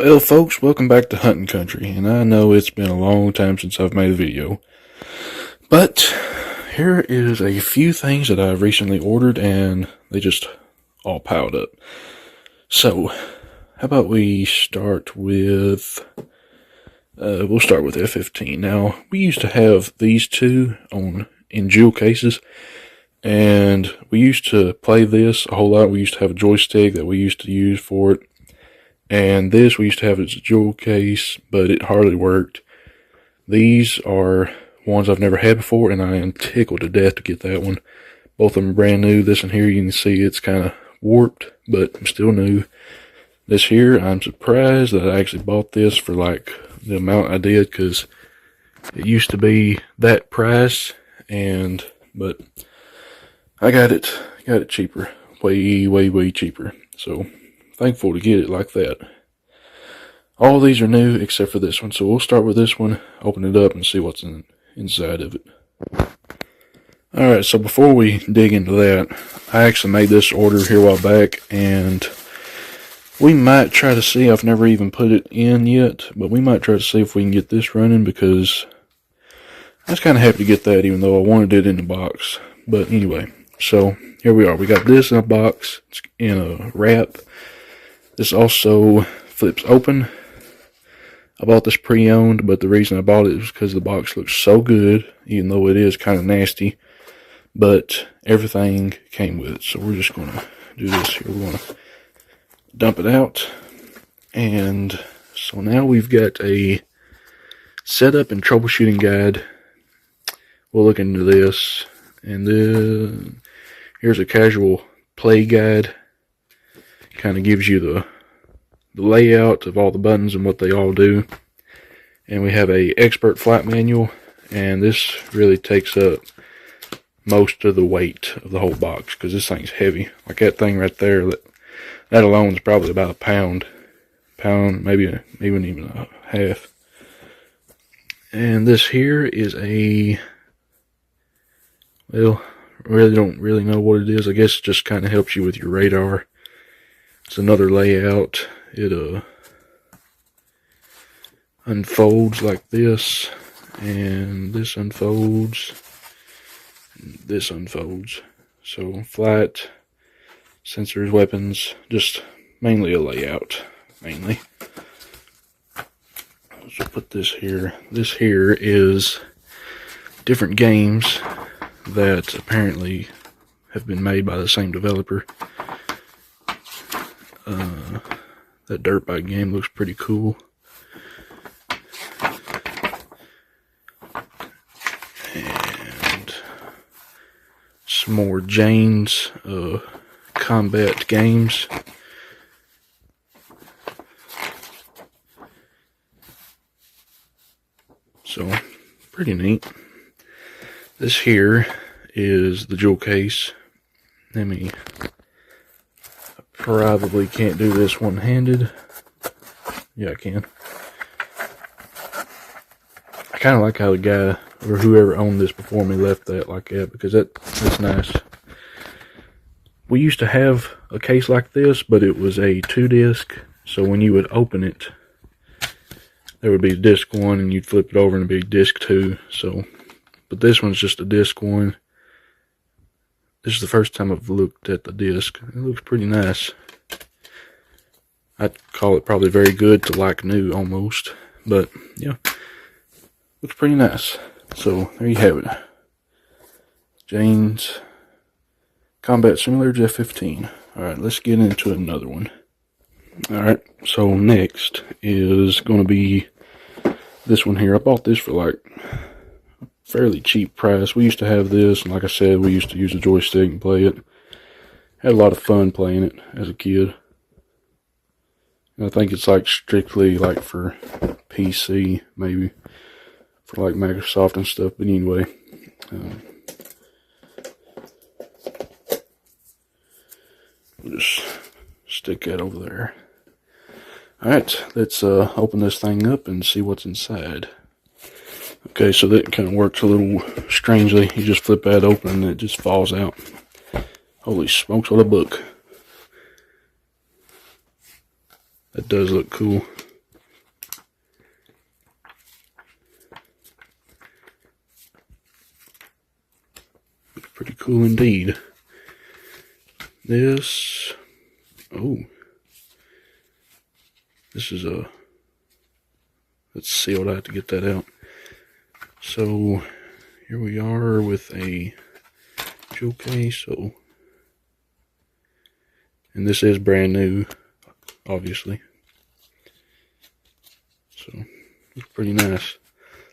Well, folks, welcome back to Hunting Country, and I know it's been a long time since I've made a video, but here is a few things that I've recently ordered, and they just all piled up. So, how about we start with, we'll start with F-15. Now, we used to have these two in jewel cases, and we used to play this a whole lot. We used to have a joystick that we used to use for it. And this we used to have as a jewel case, but it hardly worked. These are ones I've never had before, and I am tickled to death to get that one. Both of them are brand new. This one here, you can see it's kind of warped, but still new. This here, I'm surprised that I actually bought this for like the amount I did, because it used to be that price, but I got it cheaper, way cheaper. So thankful to get it like that. All these are new except for this one, so we'll start with this one, open it up and see what's inside of it. Alright, so before we dig into that, I actually made this order here a while back, and we might try to see, I've never even put it in yet, but we might try to see if we can get this running, because I was kind of happy to get that even though I wanted it in the box. But anyway, so here we are. We got this in a box, it's in a wrap. This also flips open. I bought this pre-owned, but the reason I bought it was because the box looks so good, even though it is kind of nasty. But everything came with it, so we're just going to do this here. We're going to dump it out. And so now we've got a setup and troubleshooting guide. We'll look into this. And then here's a casual play guide. Kind of gives you the layout of all the buttons and what they all do. And we have a expert flight manual, and this really takes up most of the weight of the whole box, because this thing's heavy. Like that thing right there, that alone is probably about a pound, maybe even a half. And this here is well, really don't really know what it is. I guess it just kind of helps you with your radar. It's another layout. It unfolds like this, and this unfolds, and this unfolds. So flight, sensors, weapons, just mainly a layout, mainly. So put this here. This here is different games that apparently have been made by the same developer. That dirt bike game looks pretty cool. And some more Jane's combat games. So, pretty neat. This here is the jewel case. Probably can't do this one-handed. Yeah, I can. I kind of like how the guy, or whoever owned this before me, left that like that, because that's nice. We used to have a case like this, but it was a 2-disc, so when you would open it, there would be disc 1, and you'd flip it over and it'd be disc 2, so, but this one's just a disc 1. This is the first time I've looked at the disc. It looks pretty nice. I'd call it probably very good to like new almost. But yeah, looks pretty nice. So there you have it. Jane's Combat Simulator F-15. Alright, let's get into another one. Alright, so next is going to be this one here. I bought this for like fairly cheap price. We used to have this, and like I said, we used to use a joystick and play it. Had a lot of fun playing it as a kid. And I think it's like strictly like for PC, maybe for like Microsoft and stuff. But anyway, we'll just stick that over there. Alright, let's open this thing up and see what's inside. Okay, so that kind of works a little strangely. You just flip that open and it just falls out. Holy smokes, what a book. That does look cool. cool indeed. This, oh, this is it's sealed. I have to get that out. So here we are with a jewel case. So, and this is brand new, obviously. So it's pretty nice.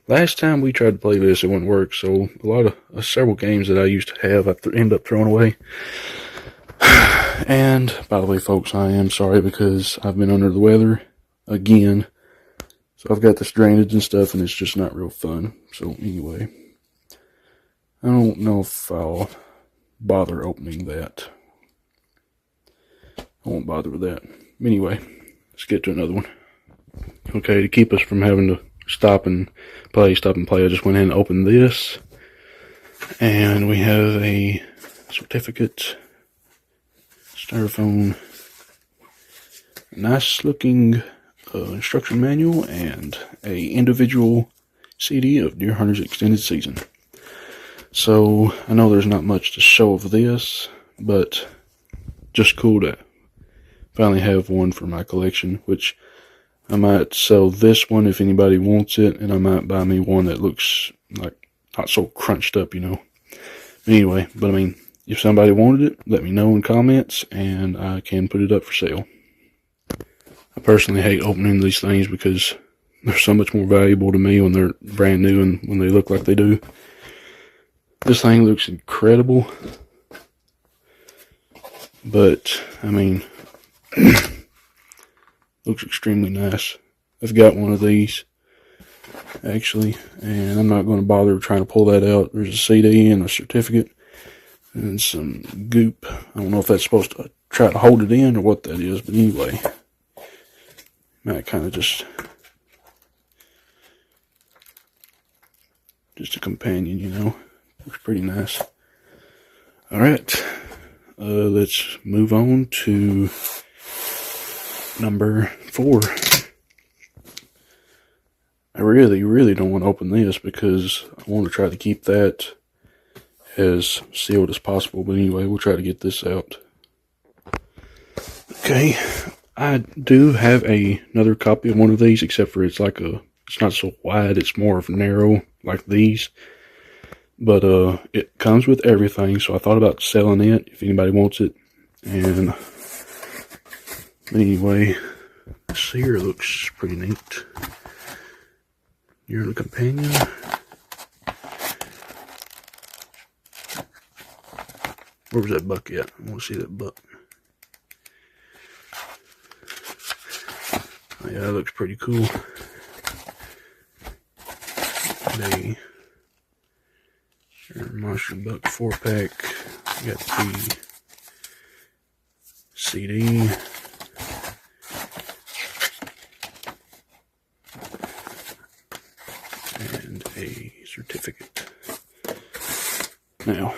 Last time we tried to play this, it wouldn't work. So a lot of several games that I used to have, I end up throwing away. And by the way, folks, I am sorry because I've been under the weather again. So I've got this drainage and stuff, and it's just not real fun. So anyway, I don't know if I'll bother opening that. I won't bother with that. Anyway, let's get to another one. Okay, to keep us from having to stop and play, I just went ahead and opened this. And we have a certificate, styrofoam, nice looking instruction manual, and a individual CD of Deer Hunter's Extended Season. So I know there's not much to show of this, but just cool to finally have one for my collection, which I might sell this one if anybody wants it, and I might buy me one that looks like not so crunched up, you know. Anyway, but I mean, if somebody wanted it, let me know in comments, and I can put it up for sale. I personally hate opening these things because they're so much more valuable to me when they're brand new and when they look like they do. This thing looks incredible. But, I mean, looks extremely nice. I've got one of these, actually, and I'm not going to bother trying to pull that out. There's a CD and a certificate and some goop. I don't know if that's supposed to try to hold it in or what that is, but anyway. Might kind of just a companion, you know. Looks pretty nice. Alright, let's move on to number 4. I really don't want to open this because I want to try to keep that as sealed as possible. But anyway, we'll try to get this out. Okay. I do have another copy of one of these, except for it's not so wide, it's more of narrow, like these. But, it comes with everything, so I thought about selling it, if anybody wants it. And, anyway, this here looks pretty neat. You're the companion. Where was that buck at? I want to see that buck. Yeah, that looks pretty cool. A Monster Buck 4-pack. Got the CD. And a certificate. Now,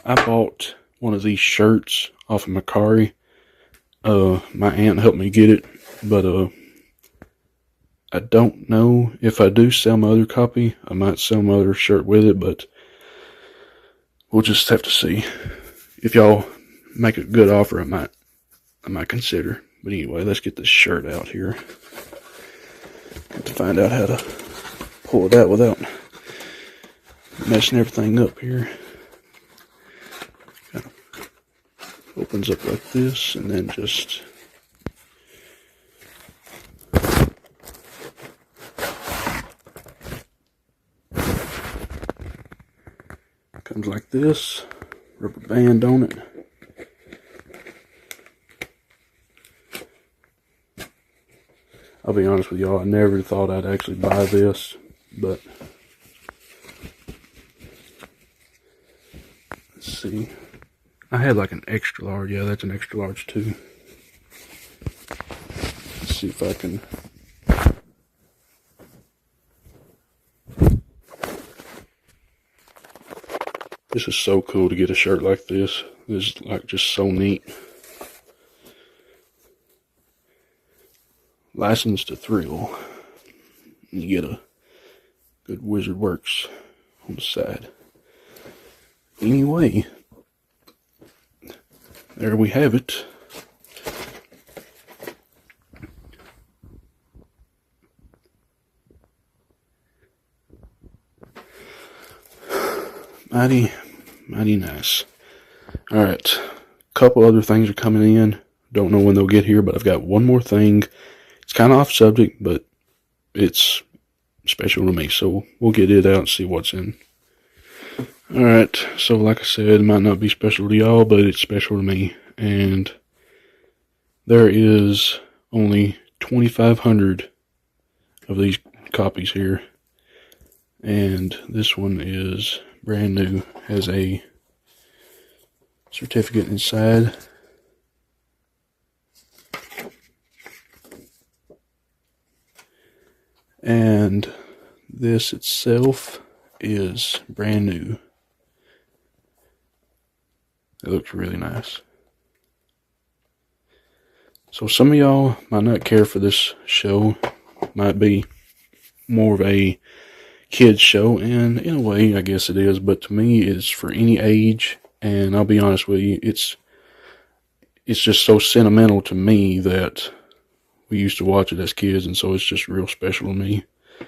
I bought one of these shirts off of Macari. My aunt helped me get it, but I don't know if I do sell my other copy. I might sell my other shirt with it, but we'll just have to see. If y'all make a good offer, I might consider. But anyway, let's get this shirt out here. Got to find out how to pull it out without messing everything up here. Kind of opens up like this, and then just comes like this, rubber band on it. I'll be honest with y'all, I never thought I'd actually buy this, but let's see. I had like an extra large. Yeah, that's an extra large too. Let's see if I can. This is so cool to get a shirt like this. This is like just so neat. License to Thrill. And you get a good Wizard Works on the side. Anyway, there we have it. Mighty nice. Alright, a couple other things are coming in. Don't know when they'll get here, but I've got one more thing. It's kind of off subject, but it's special to me, so we'll get it out and see what's in. Alright, so like I said, it might not be special to y'all, but it's special to me. And there is only 2,500 of these copies here. And this one is brand new, has a certificate inside. And this itself is brand new. It looks really nice. So some of y'all might not care for this show. Might be more of a kids show, and in a way I guess it is, but to me it's for any age. And I'll be honest with you, it's just so sentimental to me that we used to watch it as kids, and so it's just real special to me. I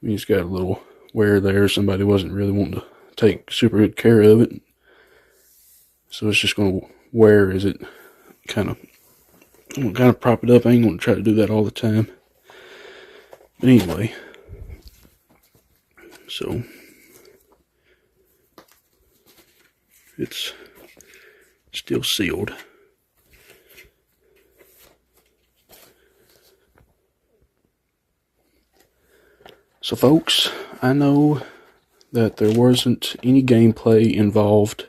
mean, it's got a little wear there. Somebody wasn't really wanting to take super good care of it, so it's just going to wear as it I'm going to prop it up. I ain't going to try to do that all the time. But anyway, so it's still sealed. So folks, I know that there wasn't any gameplay involved.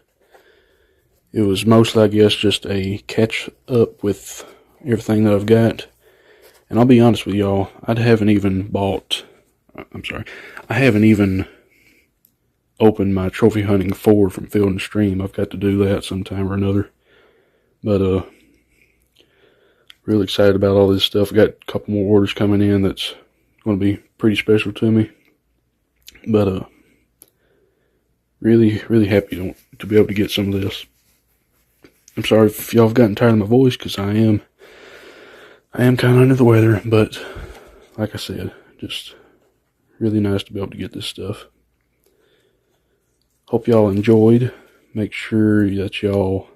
It was mostly, I guess, just a catch up with everything that I've got. And I'll be honest with y'all, I haven't even opened my trophy hunting 4 from Field and Stream. I've got to do that sometime or another. But really excited about all this stuff. I got a couple more orders coming in that's going to be pretty special to me. But really happy to be able to get some of this. I'm sorry if y'all have gotten tired of my voice, because I am kind of under the weather, but like I said, just really nice to be able to get this stuff. Hope y'all enjoyed. Make sure that y'all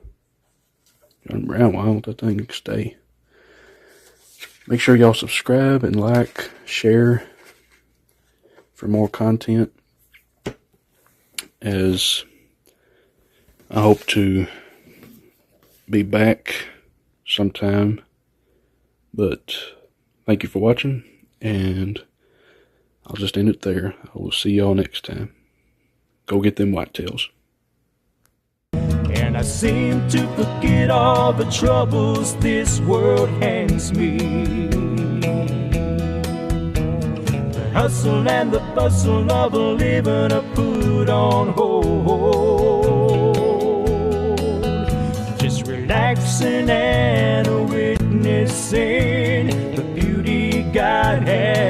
around. Why don't that thing stay? Make sure y'all subscribe and like, share for more content, as I hope to be back sometime. But thank you for watching, and I'll just end it there. I will see y'all next time. Go get them whitetails. And I seem to forget all the troubles this world hands me. The hustle and the bustle of living are put on hold. Just relaxing and witnessing the beauty God has